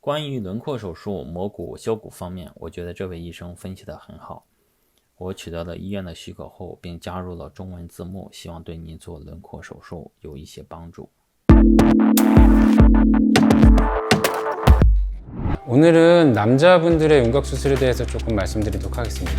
关于轮廓手术、磨骨、修骨方面，我觉得这位医生分析得很好。我取得了医院的许可后，并加入了中文字幕，希望对您做轮廓手術有一些帮助。 오늘은 남자분들의 윤곽 수술에 대해서 조금 말씀드리도록 하겠습니다.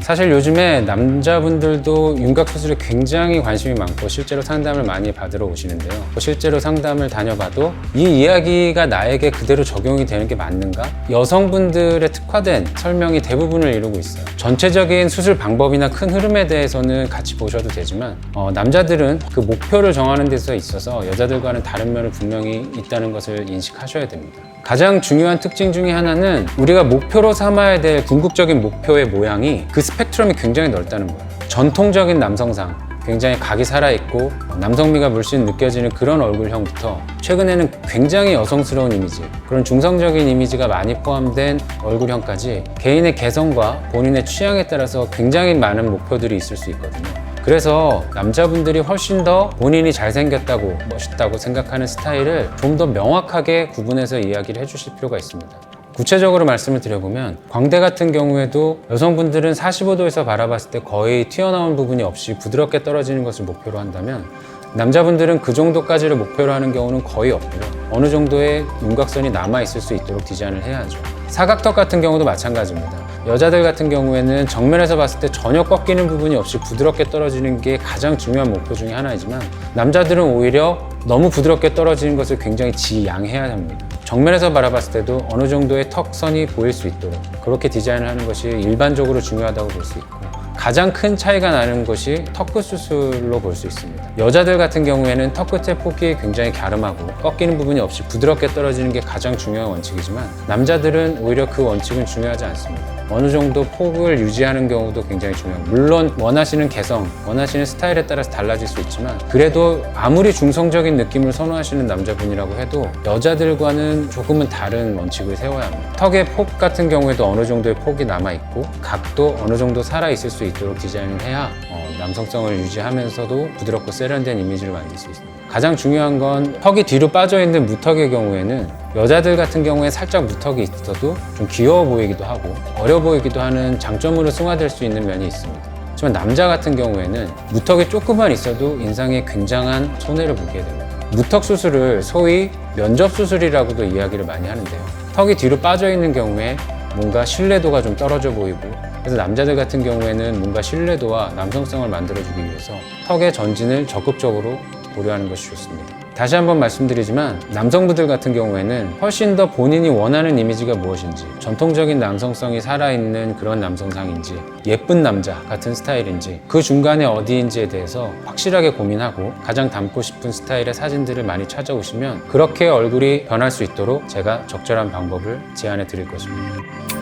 사실 요즘에 남자분들도 윤곽 수술에 굉장히 관심이 많고 실제로 상담을 많이 받으러 오시는데요. 실제로 상담을 다녀봐도 이 이야기가 나에게 그대로 적용이 되는 게 맞는가? 여성분들의 특화된 설명이 대부분을 이루고 있어요. 전체적인 수술 방법이나 큰 흐름에 대해서는 같이 보셔도 되지만 남자들은 그 목표를 정하는 데서 있어서 여자들과는 다른 면을 분명히 있다는 것을 인식하셔야 됩니다. 가장 중요한 특징 중에 하나는 우리가 목표로 삼아야 될 궁극적인 목표의 모양이 그 스펙트럼이 굉장히 넓다는 거예요. 전통적인 남성상, 굉장히 각이 살아있고 남성미가 물씬 느껴지는 그런 얼굴형부터 최근에는 굉장히 여성스러운 이미지, 그런 중성적인 이미지가 많이 포함된 얼굴형까지 개인의 개성과 본인의 취향에 따라서 굉장히 많은 목표들이 있을 수 있거든요. 그래서 남자분들이 훨씬 더 본인이 잘생겼다고 멋있다고 생각하는 스타일을 좀 더 명확하게 구분해서 이야기를 해주실 필요가 있습니다. 구체적으로 말씀을 드려보면 광대 같은 경우에도 여성분들은 45도에서 바라봤을 때 거의 튀어나온 부분이 없이 부드럽게 떨어지는 것을 목표로 한다면 남자분들은 그 정도까지를 목표로 하는 경우는 거의 없고요. 어느 정도의 윤곽선이 남아있을 수 있도록 디자인을 해야 하죠. 사각턱 같은 경우도 마찬가지입니다. 여자들 같은 경우에는 정면에서 봤을 때 전혀 꺾이는 부분이 없이 부드럽게 떨어지는 게 가장 중요한 목표 중에 하나이지만 남자들은 오히려 너무 부드럽게 떨어지는 것을 굉장히 지양해야 합니다. 정면에서 바라봤을 때도 어느 정도의 턱선이 보일 수 있도록 그렇게 디자인을 하는 것이 일반적으로 중요하다고 볼 수 있고, 가장 큰 차이가 나는 것이 턱끝 수술로 볼 수 있습니다. 여자들 같은 경우에는 턱끝의 폭이 굉장히 갸름하고 꺾이는 부분이 없이 부드럽게 떨어지는 게 가장 중요한 원칙이지만 남자들은 오히려 그 원칙은 중요하지 않습니다. 어느 정도 폭을 유지하는 경우도 굉장히 중요합니다. 물론 원하시는 개성, 원하시는 스타일에 따라서 달라질 수 있지만 그래도 아무리 중성적인 느낌을 선호하시는 남자분이라고 해도 여자들과는 조금은 다른 원칙을 세워야 합니다. 턱의 폭 같은 경우에도 어느 정도의 폭이 남아있고 각도 어느 정도 살아있을 수 있도록 디자인을 해야 남성성을 유지하면서도 부드럽고 세련된 이미지를 만들 수 있습니다. 가장 중요한 건 턱이 뒤로 빠져있는 무턱의 경우에는 여자들 같은 경우에 살짝 무턱이 있어도 좀 귀여워 보이기도 하고 어려 보이기도 하는 장점으로 승화될 수 있는 면이 있습니다. 하지만 남자 같은 경우에는 무턱이 조금만 있어도 인상에 굉장한 손해를 보게 됩니다. 무턱 수술을 소위 면접 수술이라고도 이야기를 많이 하는데요. 턱이 뒤로 빠져있는 경우에 뭔가 신뢰도가 좀 떨어져 보이고, 그래서 남자들 같은 경우에는 뭔가 신뢰도와 남성성을 만들어주기 위해서 턱의 전진을 적극적으로 고려하는 것이 좋습니다. 다시 한번 말씀드리지만 남성분들 같은 경우에는 훨씬 더 본인이 원하는 이미지가 무엇인지, 전통적인 남성성이 살아있는 그런 남성상인지, 예쁜 남자 같은 스타일인지, 그 중간에 어디인지에 대해서 확실하게 고민하고 가장 닮고 싶은 스타일의 사진들을 많이 찾아오시면 그렇게 얼굴이 변할 수 있도록 제가 적절한 방법을 제안해 드릴 것입니다.